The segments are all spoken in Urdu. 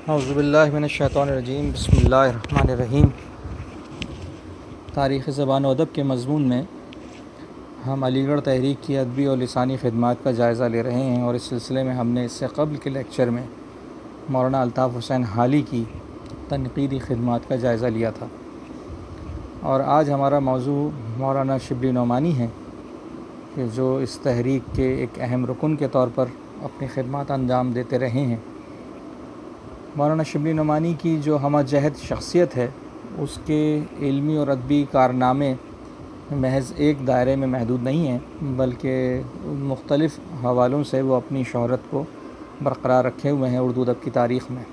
اعوذ باللہ من الشیطان الرجیم، بسم اللہ الرحمن الرحیم۔ تاریخ زبان و ادب کے مضمون میں ہم علی گڑھ تحریک کی ادبی اور لسانی خدمات کا جائزہ لے رہے ہیں، اور اس سلسلے میں ہم نے اس سے قبل کے لیکچر میں مولانا الطاف حسین حالی کی تنقیدی خدمات کا جائزہ لیا تھا، اور آج ہمارا موضوع مولانا شبلی نعمانی ہے کہ جو اس تحریک کے ایک اہم رکن کے طور پر اپنی خدمات انجام دیتے رہے ہیں۔ مولانا شبلی نعمانی کی جو ہمہ جہت شخصیت ہے، اس کے علمی اور ادبی کارنامے محض ایک دائرے میں محدود نہیں ہیں، بلکہ مختلف حوالوں سے وہ اپنی شہرت کو برقرار رکھے ہوئے ہیں اردو ادب کی تاریخ میں۔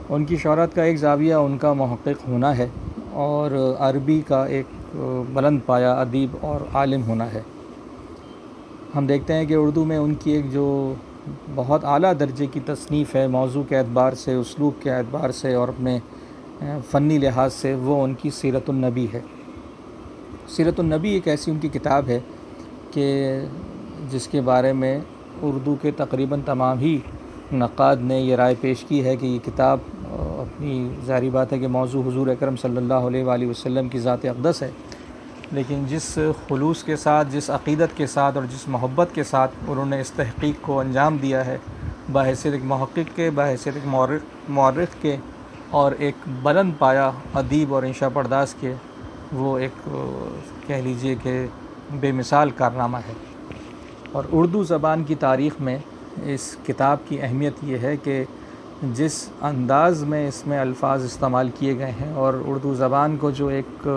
ان کی شہرت کا ایک زاویہ ان کا محقق ہونا ہے، اور عربی کا ایک بلند پایہ ادیب اور عالم ہونا ہے۔ ہم دیکھتے ہیں کہ اردو میں ان کی ایک جو بہت اعلیٰ درجے کی تصنیف ہے، موضوع کے اعتبار سے، اسلوب کے اعتبار سے اور اپنے فنی لحاظ سے، وہ ان کی سیرت النبی ہے۔ سیرت النبی ایک ایسی ان کی کتاب ہے کہ جس کے بارے میں اردو کے تقریباً تمام ہی نقاد نے یہ رائے پیش کی ہے کہ یہ کتاب اپنی ظاہری بات ہے کہ موضوع حضور اکرم صلی اللہ علیہ وآلہ وسلم کی ذات اقدس ہے، لیکن جس خلوص کے ساتھ، جس عقیدت کے ساتھ اور جس محبت کے ساتھ انہوں نے اس تحقیق کو انجام دیا ہے، بحیثیت ایک محقق کے، بحیثیت ایک مورخ کے، اور ایک بلند پایہ ادیب اور انشا پرداز کے، وہ ایک کہہ لیجئے کہ بے مثال کارنامہ ہے۔ اور اردو زبان کی تاریخ میں اس کتاب کی اہمیت یہ ہے کہ جس انداز میں اس میں الفاظ استعمال کیے گئے ہیں، اور اردو زبان کو جو ایک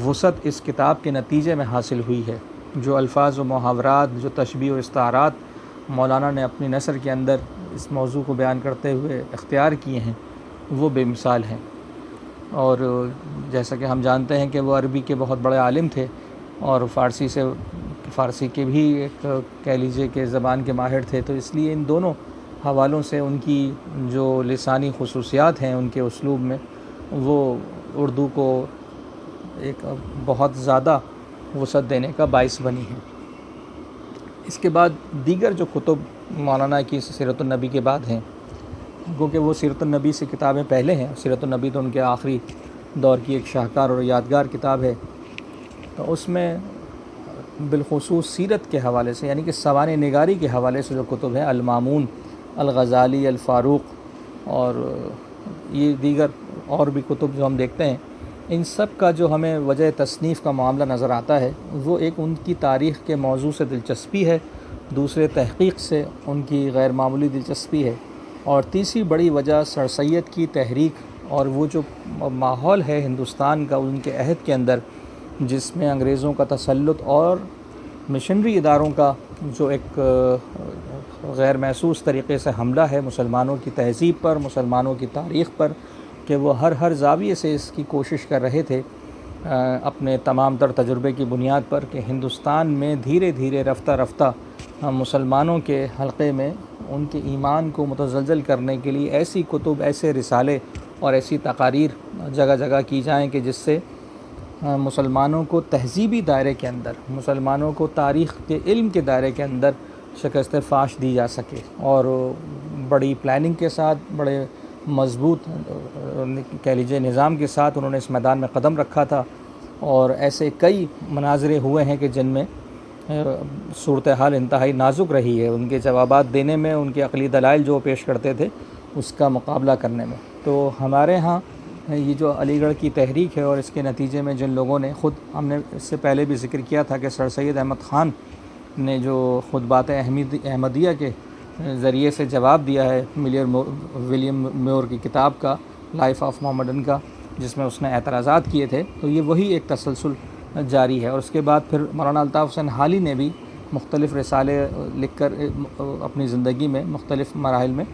وسعت اس کتاب کے نتیجے میں حاصل ہوئی ہے، جو الفاظ و محاورات، جو تشبیہ و استعارات مولانا نے اپنی نثر کے اندر اس موضوع کو بیان کرتے ہوئے اختیار کیے ہیں، وہ بے مثال ہیں۔ اور جیسا کہ ہم جانتے ہیں کہ وہ عربی کے بہت بڑے عالم تھے، اور فارسی کے بھی ایک کہہ لیجئے کہ زبان کے ماہر تھے، تو اس لیے ان دونوں حوالوں سے ان کی جو لسانی خصوصیات ہیں ان کے اسلوب میں، وہ اردو کو ایک بہت زیادہ وسعت دینے کا باعث بنی ہے۔ اس کے بعد دیگر جو کتب مولانا کی سیرت النبی کے بعد ہیں، کیونکہ وہ سیرت النبی سے کتابیں پہلے ہیں، سیرت النبی تو ان کے آخری دور کی ایک شاہکار اور یادگار کتاب ہے، تو اس میں بالخصوص سیرت کے حوالے سے، یعنی کہ سوانح نگاری کے حوالے سے جو کتب ہیں، المامون، الغزالی، الفاروق، اور یہ دیگر اور بھی کتب جو ہم دیکھتے ہیں، ان سب کا جو ہمیں وجہ تصنیف کا معاملہ نظر آتا ہے، وہ ایک ان کی تاریخ کے موضوع سے دلچسپی ہے، دوسرے تحقیق سے ان کی غیر معمولی دلچسپی ہے، اور تیسری بڑی وجہ سر سید کی تحریک اور وہ جو ماحول ہے ہندوستان کا ان کے عہد کے اندر، جس میں انگریزوں کا تسلط اور مشنری اداروں کا جو ایک غیر محسوس طریقے سے حملہ ہے مسلمانوں کی تہذیب پر، مسلمانوں کی تاریخ پر، کہ وہ ہر زاویے سے اس کی کوشش کر رہے تھے اپنے تمام تر تجربے کی بنیاد پر کہ ہندوستان میں دھیرے دھیرے رفتہ رفتہ مسلمانوں کے حلقے میں ان کے ایمان کو متزلزل کرنے کے لیے ایسی کتب، ایسے رسالے اور ایسی تقاریر جگہ جگہ کی جائیں کہ جس سے مسلمانوں کو تہذیبی دائرے کے اندر، مسلمانوں کو تاریخ کے علم کے دائرے کے اندر شکست فاش دی جا سکے، اور بڑی پلاننگ کے ساتھ، بڑے مضبوط کہہ لیجیے نظام کے ساتھ انہوں نے اس میدان میں قدم رکھا تھا، اور ایسے کئی مناظرے ہوئے ہیں کہ جن میں صورتحال انتہائی نازک رہی ہے ان کے جوابات دینے میں، ان کے عقلی دلائل جو پیش کرتے تھے اس کا مقابلہ کرنے میں۔ تو ہمارے ہاں یہ جو علی گڑھ کی تحریک ہے، اور اس کے نتیجے میں جن لوگوں نے ہم نے اس سے پہلے بھی ذکر کیا تھا کہ سر سید احمد خان نے جو خطبات احمدیہ کے ذریعے سے جواب دیا ہے ولیم میور کی کتاب کا، لائف آف محمدن کا، جس میں اس نے اعتراضات کیے تھے، تو یہ وہی ایک تسلسل جاری ہے۔ اور اس کے بعد پھر مولانا الطاف حسین حالی نے بھی مختلف رسالے لکھ کر اپنی زندگی میں مختلف مراحل میں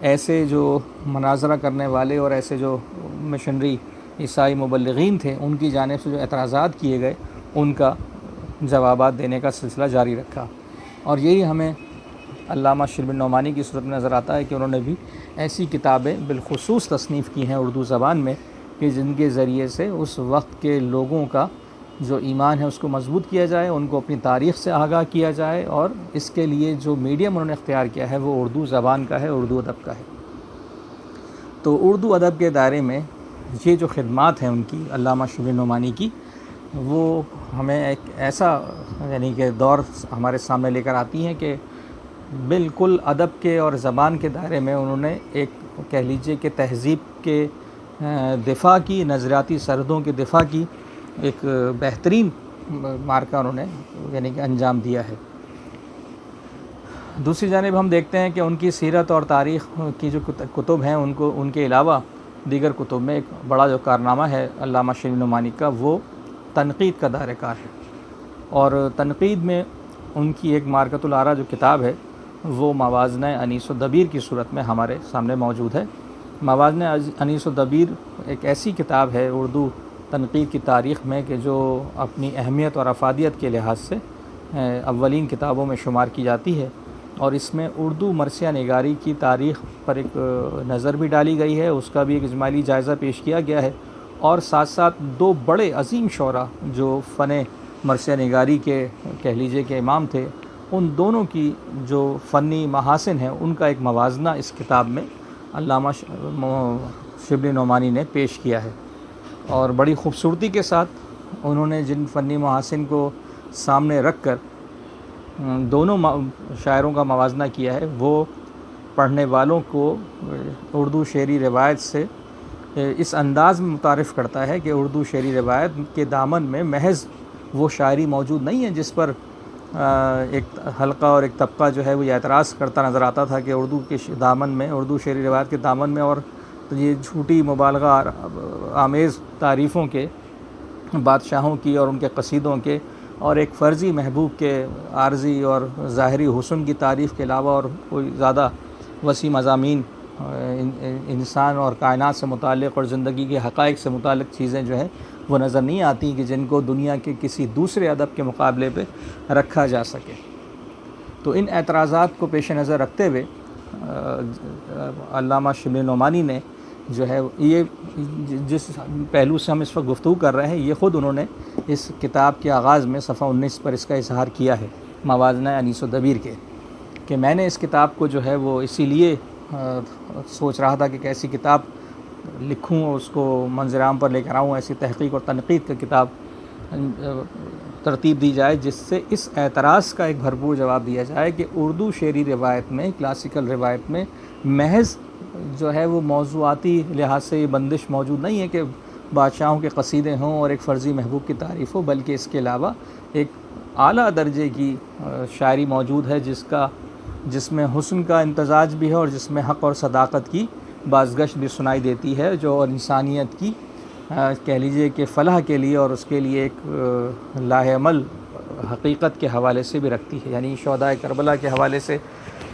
ایسے جو مناظرہ کرنے والے اور ایسے جو مشنری عیسائی مبلغین تھے، ان کی جانب سے جو اعتراضات کیے گئے، ان کا جوابات دینے کا سلسلہ جاری رکھا۔ اور یہی ہمیں علامہ شبلی نعمانی کی صورت میں نظر آتا ہے کہ انہوں نے بھی ایسی کتابیں بالخصوص تصنیف کی ہیں اردو زبان میں کہ جن کے ذریعے سے اس وقت کے لوگوں کا جو ایمان ہے اس کو مضبوط کیا جائے، ان کو اپنی تاریخ سے آگاہ کیا جائے، اور اس کے لیے جو میڈیم انہوں نے اختیار کیا ہے وہ اردو زبان کا ہے، اردو ادب کا ہے۔ تو اردو ادب کے دائرے میں یہ جو خدمات ہیں ان کی، علامہ شبلی نعمانی کی، وہ ہمیں ایک ایسا یعنی کہ دور ہمارے سامنے لے کر آتی ہیں کہ بالکل ادب کے اور زبان کے دائرے میں انہوں نے ایک کہہ لیجیے کہ تہذیب کے دفاع کی، نظریاتی سرحدوں کے دفاع کی ایک بہترین مارکہ انہوں نے یعنی کہ انجام دیا ہے۔ دوسری جانب ہم دیکھتے ہیں کہ ان کی سیرت اور تاریخ کی جو کتب ہیں ان کے علاوہ دیگر کتب میں ایک بڑا جو کارنامہ ہے علامہ شبلی نعمانی کا، وہ تنقید کا دائرہ کار ہے، اور تنقید میں ان کی ایک مارکۃ الآراء جو کتاب ہے وہ موازنہ انیس و دبیر کی صورت میں ہمارے سامنے موجود ہے۔ موازنہ انیس و دبیر ایک ایسی کتاب ہے اردو تنقید کی تاریخ میں کہ جو اپنی اہمیت اور افادیت کے لحاظ سے اولین کتابوں میں شمار کی جاتی ہے، اور اس میں اردو مرثیہ نگاری کی تاریخ پر ایک نظر بھی ڈالی گئی ہے، اس کا بھی ایک اجمالی جائزہ پیش کیا گیا ہے، اور ساتھ ساتھ دو بڑے عظیم شعراء جو فن مرثیہ نگاری کے کہہ لیجیے کہ امام تھے، ان دونوں کی جو فنی محاسن ہیں ان کا ایک موازنہ اس کتاب میں علامہ شبلی نعمانی نے پیش کیا ہے، اور بڑی خوبصورتی کے ساتھ انہوں نے جن فنی محاسن کو سامنے رکھ کر دونوں شاعروں کا موازنہ کیا ہے، وہ پڑھنے والوں کو اردو شعری روایت سے اس انداز میں متعارف کرتا ہے کہ اردو شعری روایت کے دامن میں محض وہ شاعری موجود نہیں ہے جس پر ایک حلقہ اور ایک طبقہ جو ہے وہ یہ اعتراض کرتا نظر آتا تھا کہ اردو کے دامن میں، اردو شعری روایت کے دامن میں، اور یہ جھوٹی مبالغہ آمیز تعریفوں کے، بادشاہوں کی اور ان کے قصیدوں کے، اور ایک فرضی محبوب کے عارضی اور ظاہری حسن کی تعریف کے علاوہ اور کوئی زیادہ وسیع مضامین انسان اور کائنات سے متعلق اور زندگی کے حقائق سے متعلق چیزیں جو ہیں وہ نظر نہیں آتی کہ جن کو دنیا کے کسی دوسرے ادب کے مقابلے پہ رکھا جا سکے۔ تو ان اعتراضات کو پیش نظر رکھتے ہوئے علامہ شبلی نعمانی نے جو ہے یہ جس پہلو سے ہم اس وقت گفتگو کر رہے ہیں، یہ خود انہوں نے اس کتاب کے آغاز میں صفحہ 19 پر اس کا اظہار کیا ہے، موازنہ انیس و دبیر کے، کہ میں نے اس کتاب کو جو ہے وہ اسی لیے سوچ رہا تھا کہ کیسی کتاب لکھوں اور اس کو منظر عام پر لے کر آؤں، ایسی تحقیق اور تنقید کا کتاب ترتیب دی جائے جس سے اس اعتراض کا ایک بھرپور جواب دیا جائے کہ اردو شعری روایت میں، کلاسیکل روایت میں محض جو ہے وہ موضوعاتی لحاظ سے یہ بندش موجود نہیں ہے کہ بادشاہوں کے قصیدے ہوں اور ایک فرضی محبوب کی تعریف ہو، بلکہ اس کے علاوہ ایک اعلیٰ درجے کی شاعری موجود ہے جس میں حسن کا امتزاج بھی ہے اور جس میں حق اور صداقت کی بازگشت بھی سنائی دیتی ہے، جو انسانیت کی کہہ لیجیے کہ فلاح کے لیے اور اس کے لیے ایک لاہ عمل حقیقت کے حوالے سے بھی رکھتی ہے، یعنی شہداء کربلا کے حوالے سے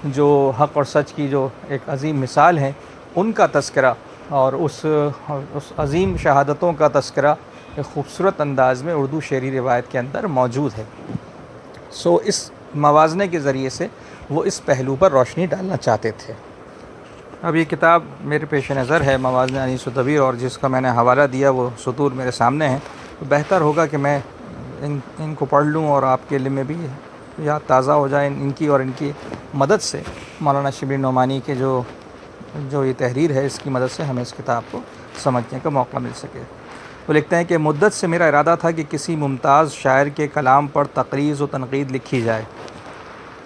جو حق اور سچ کی جو ایک عظیم مثال ہے ان کا تذکرہ اور اس عظیم شہادتوں کا تذکرہ ایک خوبصورت انداز میں اردو شعری روایت کے اندر موجود ہے۔ سو اس موازنے کے ذریعے سے وہ اس پہلو پر روشنی ڈالنا چاہتے تھے۔ اب یہ کتاب میرے پیش نظر ہے، موازنہ انیس و دبیر، اور جس کا میں نے حوالہ دیا وہ سطور میرے سامنے ہیں، تو بہتر ہوگا کہ میں ان کو پڑھ لوں اور آپ کے علم میں بھی یاد تازہ ہو جائے ان کی، اور ان کی مدد سے مولانا شبلی نعمانی کے جو یہ تحریر ہے اس کی مدد سے ہمیں اس کتاب کو سمجھنے کا موقع مل سکے۔ وہ لکھتے ہیں کہ مدت سے میرا ارادہ تھا کہ کسی ممتاز شاعر کے کلام پر تقریض و تنقید لکھی جائے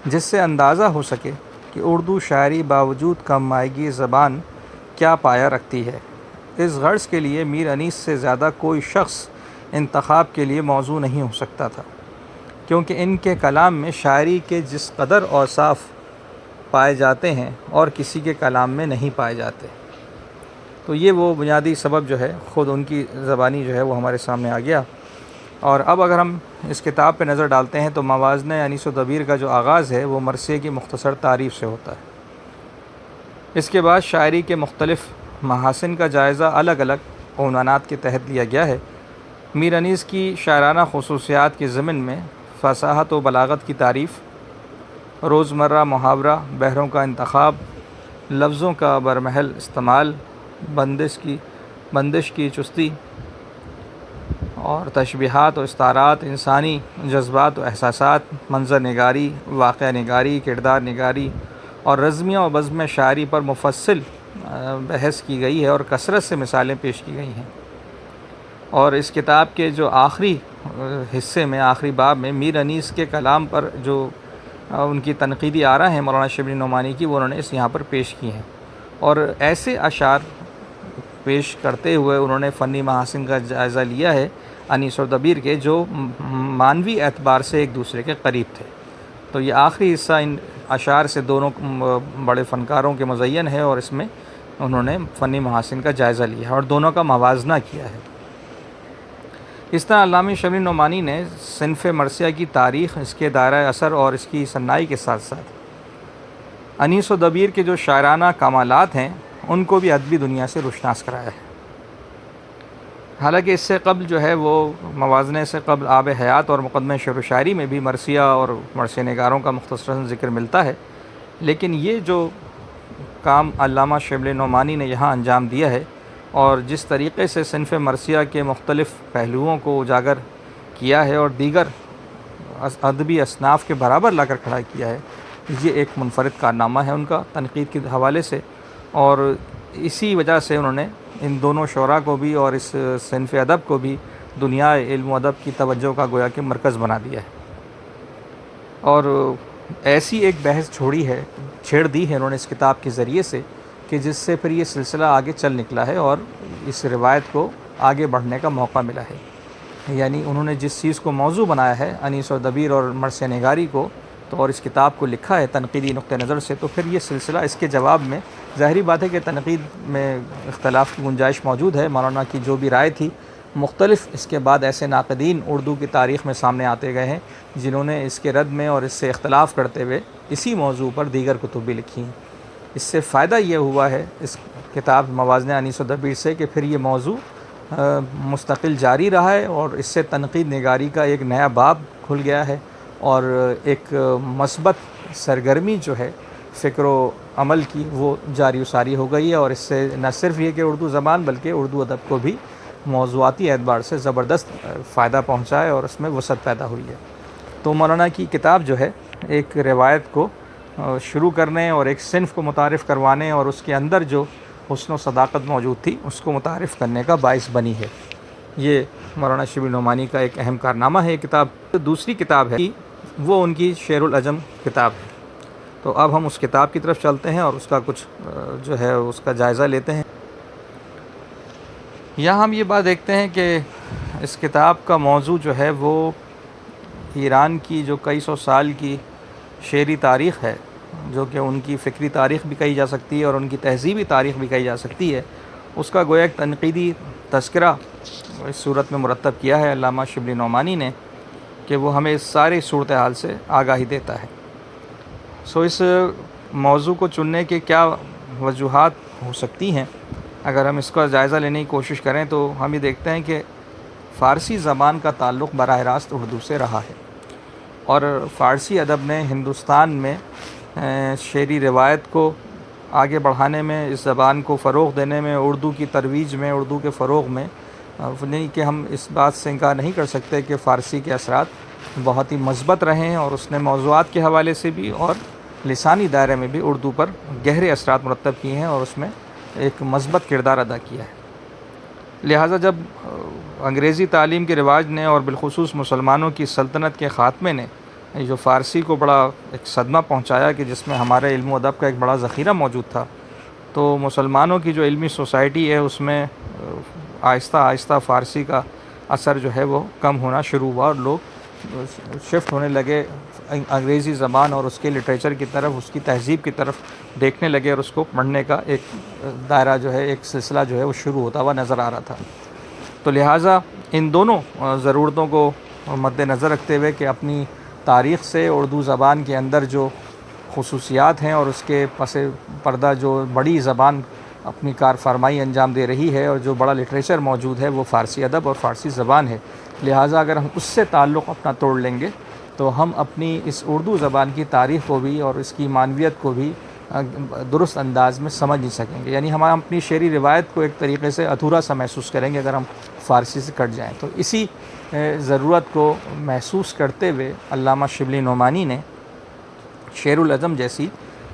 جس سے اندازہ ہو سکے کہ اردو شاعری باوجود کم مائگی زبان کیا پایا رکھتی ہے۔ اس غرض کے لیے میر انیس سے زیادہ کوئی شخص انتخاب کے لیے موزوں نہیں ہو سکتا تھا، کیونکہ ان کے کلام میں شاعری کے جس قدر اوصاف پائے جاتے ہیں اور کسی کے کلام میں نہیں پائے جاتے۔ تو یہ وہ بنیادی سبب جو ہے خود ان کی زبانی جو ہے وہ ہمارے سامنے آ گیا۔ اور اب اگر ہم اس کتاب پہ نظر ڈالتے ہیں تو موازنہ انیس و دبیر کا جو آغاز ہے وہ مرثیے کی مختصر تعریف سے ہوتا ہے۔ اس کے بعد شاعری کے مختلف محاسن کا جائزہ الگ الگ عنوانات کے تحت لیا گیا ہے۔ میر انیس کی شاعرانہ خصوصیات کے ضمن میں فصاحت و بلاغت کی تعریف، روزمرہ محاورہ بحروں کا انتخاب، لفظوں کا برمحل استعمال، بندش کی چستی اور تشبیہات و استعارات، انسانی جذبات و احساسات، منظر نگاری، واقعہ نگاری، کردار نگاری اور رزمیہ و بزم شاعری پر مفصل بحث کی گئی ہے اور کثرت سے مثالیں پیش کی گئی ہیں۔ اور اس کتاب کے جو آخری حصے میں، آخری باب میں، میر انیس کے کلام پر جو ان کی تنقیدی آراء ہیں مولانا شبلی نعمانی کی، وہ انہوں نے یہاں پر پیش کی ہیں، اور ایسے اشعار پیش کرتے ہوئے انہوں نے فنی محاسن کا جائزہ لیا ہے انیس اور دبیر کے، جو معنوی اعتبار سے ایک دوسرے کے قریب تھے۔ تو یہ آخری حصہ ان اشعار سے دونوں بڑے فنکاروں کے مزین ہے، اور اس میں انہوں نے فنی محاسن کا جائزہ لیا ہے اور دونوں کا موازنہ کیا ہے۔ اس طرح علامہ شبلی نعمانی نے صنف مرثیہ کی تاریخ، اس کے دائرہ اثر اور اس کی صنائی کے ساتھ ساتھ انیس و دبیر کے جو شاعرانہ کمالات ہیں ان کو بھی ادبی دنیا سے روشناس کرایا ہے۔ حالانکہ اس سے قبل جو ہے وہ موازنے سے قبل آب حیات اور مقدمہ شعر و شاعری میں بھی مرثیہ اور مرثیہ نگاروں کا مختصراً ذکر ملتا ہے، لیکن یہ جو کام علامہ شبلی نعمانی نے یہاں انجام دیا ہے اور جس طریقے سے صنف مرثیہ کے مختلف پہلوؤں کو اجاگر کیا ہے اور دیگر ادبی اصناف کے برابر لا کر کھڑا کیا ہے، یہ ایک منفرد کارنامہ ہے ان کا تنقید کے حوالے سے، اور اسی وجہ سے انہوں نے ان دونوں شعراء کو بھی اور اس صنف ادب کو بھی دنیا علم و ادب کی توجہ کا گویا کہ مرکز بنا دیا ہے، اور ایسی ایک بحث چھیڑ دی ہے انہوں نے اس کتاب کے ذریعے سے کہ جس سے پھر یہ سلسلہ آگے چل نکلا ہے اور اس روایت کو آگے بڑھنے کا موقع ملا ہے۔ یعنی انہوں نے جس چیز کو موضوع بنایا ہے انیس و دبیر اور مرثیہ نگاری کو، تو اور اس کتاب کو لکھا ہے تنقیدی نقطہ نظر سے، تو پھر یہ سلسلہ اس کے جواب میں ظاہری بات ہے کہ تنقید میں اختلاف کی گنجائش موجود ہے۔ مولانا کی جو بھی رائے تھی، مختلف اس کے بعد ایسے ناقدین اردو کی تاریخ میں سامنے آتے گئے ہیں جنہوں نے اس کے رد میں اور اس سے اختلاف کرتے ہوئے اسی موضوع پر دیگر کتب بھی لکھی ہیں۔ اس سے فائدہ یہ ہوا ہے اس کتاب موازنہ انیس و دبیر سے کہ پھر یہ موضوع مستقل جاری رہا ہے اور اس سے تنقید نگاری کا ایک نیا باب کھل گیا ہے، اور ایک مثبت سرگرمی جو ہے فکر و عمل کی وہ جاری و ساری ہو گئی ہے، اور اس سے نہ صرف یہ کہ اردو زبان بلکہ اردو ادب کو بھی موضوعاتی اعتبار سے زبردست فائدہ پہنچا ہے اور اس میں وسعت پیدا ہوئی ہے۔ تو مولانا کی کتاب جو ہے ایک روایت کو شروع کرنے اور ایک صنف کو متعارف کروانے اور اس کے اندر جو حسن و صداقت موجود تھی اس کو متعارف کرنے کا باعث بنی ہے۔ یہ مولانا شبلی نعمانی کا ایک اہم کارنامہ ہے۔ یہ کتاب دوسری کتاب ہے وہ ان کی شعر العجم کتاب ہے۔ تو اب ہم اس کتاب کی طرف چلتے ہیں اور اس کا کچھ جو ہے اس کا جائزہ لیتے ہیں۔ یہاں ہم یہ بات دیکھتے ہیں کہ اس کتاب کا موضوع جو ہے وہ ایران کی جو کئی سو سال کی شعری تاریخ ہے، جو کہ ان کی فکری تاریخ بھی کہی جا سکتی ہے اور ان کی تہذیبی تاریخ بھی کہی جا سکتی ہے، اس کا گویا ایک تنقیدی تذکرہ اس صورت میں مرتب کیا ہے علامہ شبلی نعمانی نے کہ وہ ہمیں اس ساری صورتحال سے آگاہی دیتا ہے۔ اس موضوع کو چننے کے کیا وجوہات ہو سکتی ہیں؟ اگر ہم اس کا جائزہ لینے کی کوشش کریں تو ہم یہ دیکھتے ہیں کہ فارسی زبان کا تعلق براہ راست اردو سے رہا ہے، اور فارسی ادب نے ہندوستان میں شعری روایت کو آگے بڑھانے میں، اس زبان کو فروغ دینے میں، اردو کی ترویج میں، اردو کے فروغ میں، نہیں کہ ہم اس بات سے انکار نہیں کر سکتے کہ فارسی کے اثرات بہت ہی مثبت رہے ہیں، اور اس نے موضوعات کے حوالے سے بھی اور لسانی دائرے میں بھی اردو پر گہرے اثرات مرتب کیے ہیں اور اس میں ایک مثبت کردار ادا کیا ہے۔ لہٰذا جب انگریزی تعلیم کے رواج نے اور بالخصوص مسلمانوں کی سلطنت کے خاتمے نے جو فارسی کو بڑا ایک صدمہ پہنچایا کہ جس میں ہمارے علم و ادب کا ایک بڑا ذخیرہ موجود تھا، تو مسلمانوں کی جو علمی سوسائٹی ہے اس میں آہستہ آہستہ فارسی کا اثر جو ہے وہ کم ہونا شروع ہوا، اور لوگ شفٹ ہونے لگے انگریزی زبان اور اس کے لٹریچر کی طرف، اس کی تہذیب کی طرف دیکھنے لگے، اور اس کو پڑھنے کا ایک دائرہ جو ہے، ایک سلسلہ جو ہے وہ شروع ہوتا ہوا نظر آ رہا تھا۔ تو لہٰذا ان دونوں ضرورتوں کو مد نظر رکھتے ہوئے کہ اپنی تاریخ سے اردو زبان کے اندر جو خصوصیات ہیں اور اس کے پس پردہ جو بڑی زبان اپنی کار فرمائی انجام دے رہی ہے اور جو بڑا لٹریچر موجود ہے وہ فارسی ادب اور فارسی زبان ہے، لہٰذا اگر ہم اس سے تعلق اپنا توڑ لیں گے تو ہم اپنی اس اردو زبان کی تاریخ کو بھی اور اس کی معنویت کو بھی درست انداز میں سمجھ نہیں سکیں گے، یعنی ہم اپنی شعری روایت کو ایک طریقے سے ادھورا سا محسوس کریں گے اگر ہم فارسی سے کٹ جائیں۔ تو اسی ضرورت کو محسوس کرتے ہوئے علامہ شبلی نعمانی نے شعر العجم جیسی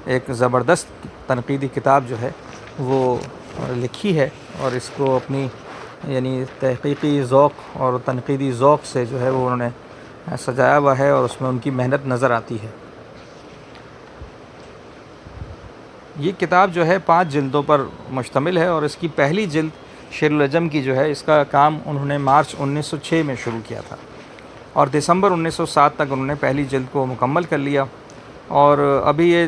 ایک زبردست تنقیدی کتاب جو ہے وہ لکھی ہے، اور اس کو اپنی یعنی تحقیقی ذوق اور تنقیدی ذوق سے جو ہے وہ انہوں نے سجایا ہوا ہے، اور اس میں ان کی محنت نظر آتی ہے۔ یہ کتاب جو ہے 5 جلدوں پر مشتمل ہے، اور اس کی پہلی جلد شیر العجم کی جو ہے اس کا کام انہوں نے مارچ 1906 میں شروع کیا تھا، اور دسمبر 1907 تک انہوں نے پہلی جلد کو مکمل کر لیا۔ اور ابھی یہ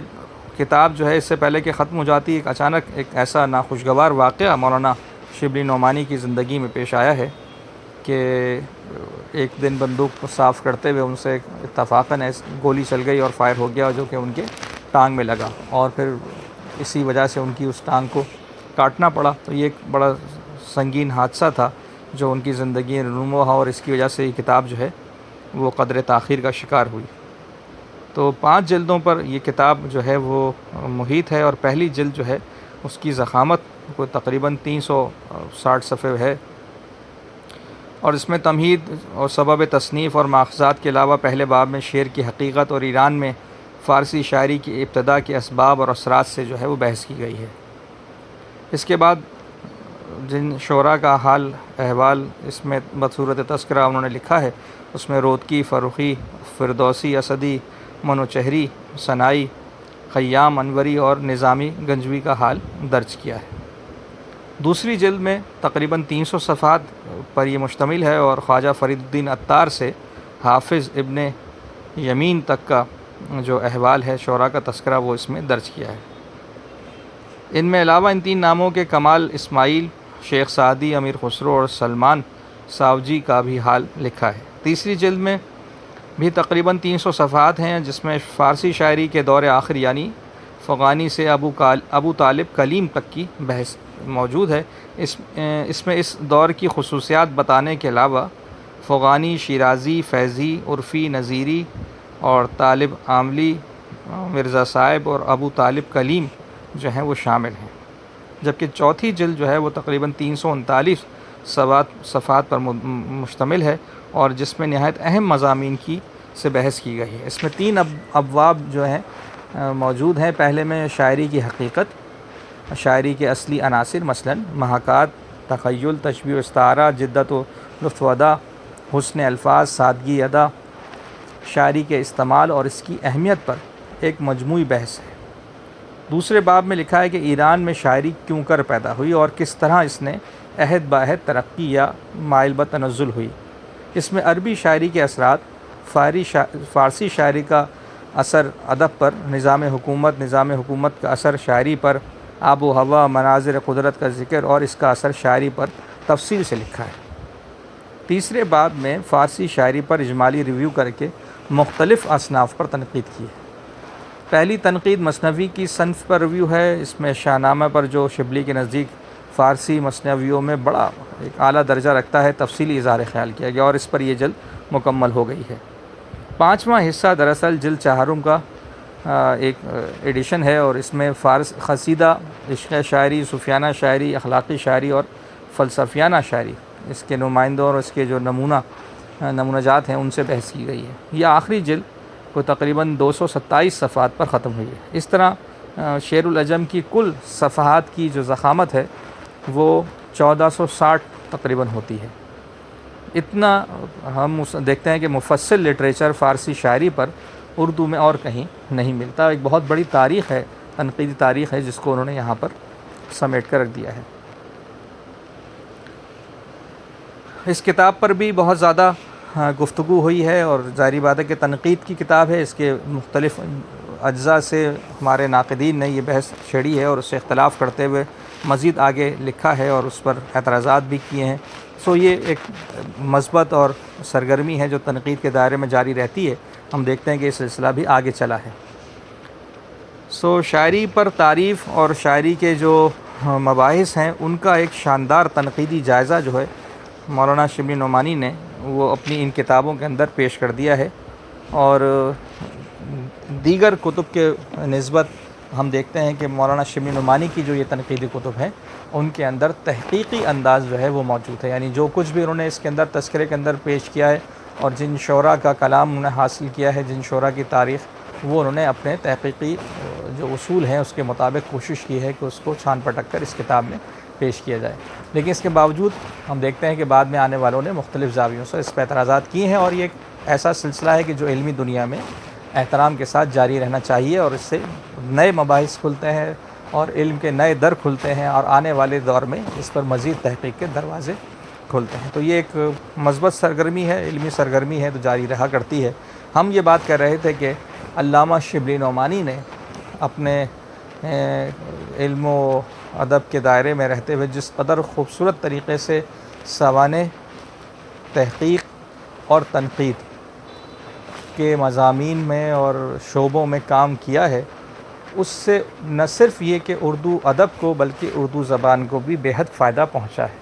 کتاب جو ہے اس سے پہلے کہ ختم ہو جاتی، اچانک ایک ایسا ناخوشگوار واقعہ مولانا شبلی نعمانی کی زندگی میں پیش آیا ہے کہ ایک دن بندوق کو صاف کرتے ہوئے ان سے اتفاقاً گولی چل گئی اور فائر ہو گیا، جو کہ ان کے ٹانگ میں لگا، اور پھر اسی وجہ سے ان کی اس ٹانگ کو کاٹنا پڑا۔ تو یہ ایک بڑا سنگین حادثہ تھا جو ان کی زندگی میں رونما ہوا، اور اس کی وجہ سے یہ کتاب جو ہے وہ قدر تاخیر کا شکار ہوئی۔ تو 5 جلدوں پر یہ کتاب جو ہے وہ محیط ہے، اور پہلی جلد جو ہے اس کی ضخامت کو تقریباً 360 صفحے ہے، اور اس میں تمہید اور سبب تصنیف اور ماخذات کے علاوہ پہلے باب میں شعر کی حقیقت اور ایران میں فارسی شاعری کی ابتدا کے اسباب اور اثرات سے جو ہے وہ بحث کی گئی ہے۔ اس کے بعد جن شعراء کا حال احوال اس میں بصورت تذکرہ انہوں نے لکھا ہے، اس میں رودکی، فروخی، فردوسی، اسدی، منوچہری، ثنائی، خیام، انوری اور نظامی گنجوی کا حال درج کیا ہے۔ دوسری جلد میں تقریباً 300 صفحات پر یہ مشتمل ہے، اور خواجہ فرید الدین عطار سے حافظ ابن یمین تک کا جو احوال ہے شعراء کا تذکرہ وہ اس میں درج کیا ہے۔ ان میں علاوہ ان 3 ناموں کے کمال اسماعیل، شیخ سعدی، امیر خسرو اور سلمان ساوجی کا بھی حال لکھا ہے۔ تیسری جلد میں بھی تقریباً 300 صفحات ہیں، جس میں فارسی شاعری کے دور آخر یعنی فغانی سے ابو طالب کلیم تک کی بحث موجود ہے۔ اس میں اس دور کی خصوصیات بتانے کے علاوہ فغانی، شیرازی، فیضی، عرفی، نظیری اور طالب عاملی، مرزا صاحب اور ابو طالب کلیم جو ہیں وہ شامل ہیں، جبکہ چوتھی جلد جو ہے وہ تقریباً 339 صفحات پر مشتمل ہے، اور جس میں نہایت اہم مضامین سے بحث کی گئی ہے۔ اس میں 3 ابواب جو ہیں موجود ہیں۔ پہلے میں شاعری کی حقیقت، شاعری کے اصلی عناصر مثلاً محاکات، تخیل، تشبیہ و استعارہ، جدت و لطف و ادا، حسن الفاظ، سادگی ادا، شاعری کے استعمال اور اس کی اہمیت پر ایک مجموعی بحث ہے۔ دوسرے باب میں لکھا ہے کہ ایران میں شاعری کیوں کر پیدا ہوئی اور کس طرح اس نے عہد بعہد ترقی یا مائل بتنزل ہوئی۔ اس میں عربی شاعری کے اثرات، فارسی شاعری کا اثر ادب پر، نظام حکومت کا اثر شاعری پر، آب و ہوا، مناظر قدرت کا ذکر اور اس کا اثر شاعری پر تفصیل سے لکھا ہے۔ تیسرے باب میں فارسی شاعری پر اجمالی ریویو کر کے مختلف اصناف پر تنقید کی ہے۔ پہلی تنقید مثنوی کی صنف پر ریویو ہے۔ اس میں شاہ نامہ پر، جو شبلی کے نزدیک فارسی مثنویوں میں بڑا ایک اعلیٰ درجہ رکھتا ہے، تفصیلی اظہار خیال کیا گیا، اور اس پر یہ جلد مکمل ہو گئی ہے۔ 5واں حصہ دراصل جلد 4 کا ایک ایڈیشن ہے، اور اس میں قصیدہ، عشق شاعری، صوفیانہ شاعری، اخلاقی شاعری اور فلسفیانہ شاعری، اس کے نمائندوں اور اس کے جو نمونہ جات ہیں ان سے بحث کی گئی ہے۔ یہ آخری جلد کو تقریباً 227 صفحات پر ختم ہوئی ہے۔ اس طرح شعر العجم کی کل صفحات کی جو ضخامت ہے وہ 1460 تقریباً ہوتی ہے۔ اتنا ہم دیکھتے ہیں کہ مفصل لٹریچر فارسی شاعری پر اردو میں اور کہیں نہیں ملتا۔ ایک بہت بڑی تاریخ ہے، تنقیدی تاریخ ہے، جس کو انہوں نے یہاں پر سمیٹ کر رکھ دیا ہے۔ اس کتاب پر بھی بہت زیادہ گفتگو ہوئی ہے، اور ظاہری بات ہے کہ تنقید کی کتاب ہے، اس کے مختلف اجزاء سے ہمارے ناقدین نے یہ بحث چھیڑی ہے اور اس سے اختلاف کرتے ہوئے مزید آگے لکھا ہے اور اس پر اعتراضات بھی کیے ہیں۔ یہ ایک مثبت اور سرگرمی ہے جو تنقید کے دائرے میں جاری رہتی ہے۔ ہم دیکھتے ہیں کہ یہ سلسلہ بھی آگے چلا ہے۔ شاعری پر تعریف اور شاعری کے جو مباحث ہیں ان کا ایک شاندار تنقیدی جائزہ جو ہے مولانا شبلی نعمانی نے وہ اپنی ان کتابوں کے اندر پیش کر دیا ہے، اور دیگر کتب کے نسبت ہم دیکھتے ہیں کہ مولانا شبلی نعمانی کی جو یہ تنقیدی کتب ہیں ان کے اندر تحقیقی انداز جو ہے وہ موجود ہے، یعنی جو کچھ بھی انہوں نے اس کے اندر تذکرے کے اندر پیش کیا ہے اور جن شعراء کا کلام انہوں نے حاصل کیا ہے، جن شعراء کی تاریخ وہ انہوں نے اپنے تحقیقی جو اصول ہیں اس کے مطابق کوشش کی ہے کہ اس کو چھان پٹک کر اس کتاب میں پیش کیا جائے. لیکن اس کے باوجود ہم دیکھتے ہیں کہ بعد میں آنے والوں نے مختلف زاویوں سے اس پہ اعتراضات کیے ہیں, اور یہ ایک ایسا سلسلہ ہے کہ جو علمی دنیا میں احترام کے ساتھ جاری رہنا چاہیے, اور اس سے نئے مباحث کھلتے ہیں اور علم کے نئے در کھلتے ہیں, اور آنے والے دور میں اس پر مزید تحقیق کے دروازے کھلتے ہیں. تو یہ ایک مثبت سرگرمی ہے, علمی سرگرمی ہے, تو جاری رہا کرتی ہے. ہم یہ بات کر رہے تھے کہ علامہ شبلی نعمانی نے اپنے علم و ادب کے دائرے میں رہتے ہوئے جس قدر خوبصورت طریقے سے سوانح تحقیق اور تنقید کے مضامین میں اور شعبوں میں کام کیا ہے, اس سے نہ صرف یہ کہ اردو ادب کو بلکہ اردو زبان کو بھی بے حد فائدہ پہنچا ہے.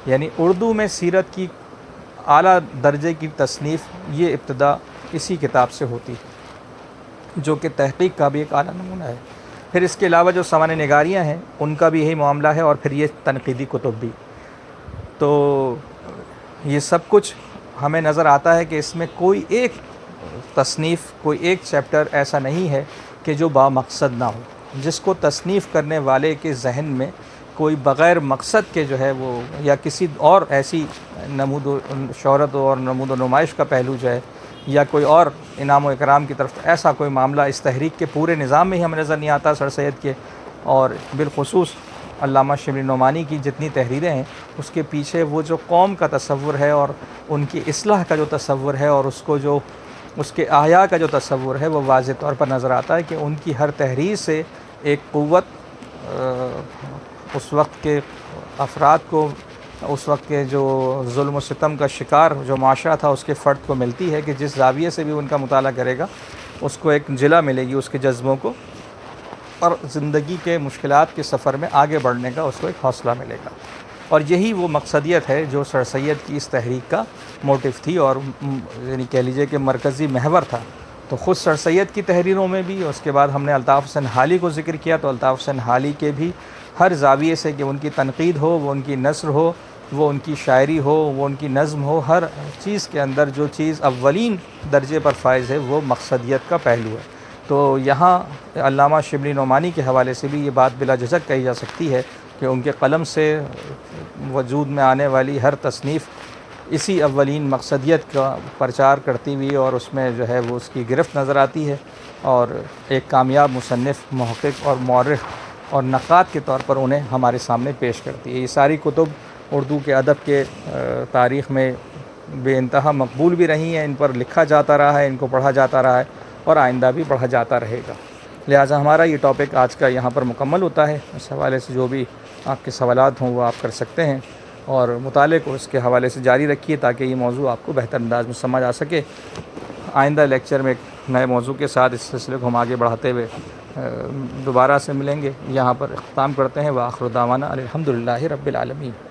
یعنی اردو میں سیرت کی اعلیٰ درجے کی تصنیف یہ ابتدا اسی کتاب سے ہوتی ہے, جو کہ تحقیق کا بھی ایک اعلیٰ نمونہ ہے. پھر اس کے علاوہ جو سوانح نگاریاں ہیں ان کا بھی یہی معاملہ ہے, اور پھر یہ تنقیدی کتب بھی. تو یہ سب کچھ ہمیں نظر آتا ہے کہ اس میں کوئی ایک تصنیف, کوئی ایک چیپٹر ایسا نہیں ہے کہ جو با مقصد نہ ہو, جس کو تصنیف کرنے والے کے ذہن میں کوئی بغیر مقصد کے جو ہے وہ یا کسی اور ایسی نمود و شہرت اور نمود و نمائش کا پہلو جو ہے, یا کوئی اور انعام و اکرام کی طرف ایسا کوئی معاملہ اس تحریک کے پورے نظام میں ہی ہمیں نظر نہیں آتا سر سید کے. اور بالخصوص علامہ شبلی نعمانی کی جتنی تحریریں ہیں اس کے پیچھے وہ جو قوم کا تصور ہے اور ان کی اصلاح کا جو تصور ہے, اور اس کو جو اس کے احیاء کا جو تصور ہے, وہ واضح طور پر نظر آتا ہے کہ ان کی ہر تحریر سے ایک قوت اس وقت کے افراد کو, اس وقت کے جو ظلم و ستم کا شکار جو معاشرہ تھا اس کے فرد کو ملتی ہے, کہ جس زاویے سے بھی ان کا مطالعہ کرے گا اس کو ایک جلا ملے گی اس کے جذبوں کو, اور زندگی کے مشکلات کے سفر میں آگے بڑھنے کا اس کو ایک حوصلہ ملے گا. اور یہی وہ مقصدیت ہے جو سر سید کی اس تحریک کا موٹو تھی, اور یعنی کہہ لیجیے کہ مرکزی محور تھا. تو خود سر سید کی تحریروں میں بھی, اس کے بعد ہم نے الطاف حسین حالی کو ذکر کیا, تو الطاف حسین حالی کے بھی ہر زاویے سے, کہ ان کی تنقید ہو, وہ ان کی نثر ہو, وہ ان کی شاعری ہو, وہ ان کی نظم ہو, ہر چیز کے اندر جو چیز اولین درجے پر فائز ہے وہ مقصدیت کا پہلو ہے. تو یہاں علامہ شبلی نعمانی کے حوالے سے بھی یہ بات بلا جھجک کہی جا سکتی ہے کہ ان کے قلم سے وجود میں آنے والی ہر تصنیف اسی اولین مقصدیت کا پرچار کرتی ہوئی, اور اس میں جو ہے وہ اس کی گرفت نظر آتی ہے, اور ایک کامیاب مصنف, محقق اور مورخ اور نقاد کے طور پر انہیں ہمارے سامنے پیش کرتی ہے. یہ ساری کتب اردو کے ادب کے تاریخ میں بے انتہا مقبول بھی رہی ہیں, ان پر لکھا جاتا رہا ہے, ان کو پڑھا جاتا رہا ہے, اور آئندہ بھی پڑھا جاتا رہے گا. لہٰذا ہمارا یہ ٹاپک آج کا یہاں پر مکمل ہوتا ہے. اس حوالے سے جو بھی آپ کے سوالات ہوں وہ آپ کر سکتے ہیں, اور مطالعے کو اس کے حوالے سے جاری رکھیے تاکہ یہ موضوع آپ کو بہتر انداز میں سمجھ آ سکے. آئندہ لیکچر میں ایک نئے موضوع کے ساتھ اس سلسلے کو ہم آگے بڑھاتے ہوئے دوبارہ سے ملیں گے. یہاں پر اختتام کرتے ہیں. وآخر دعوانا الحمدللہ رب العالمین.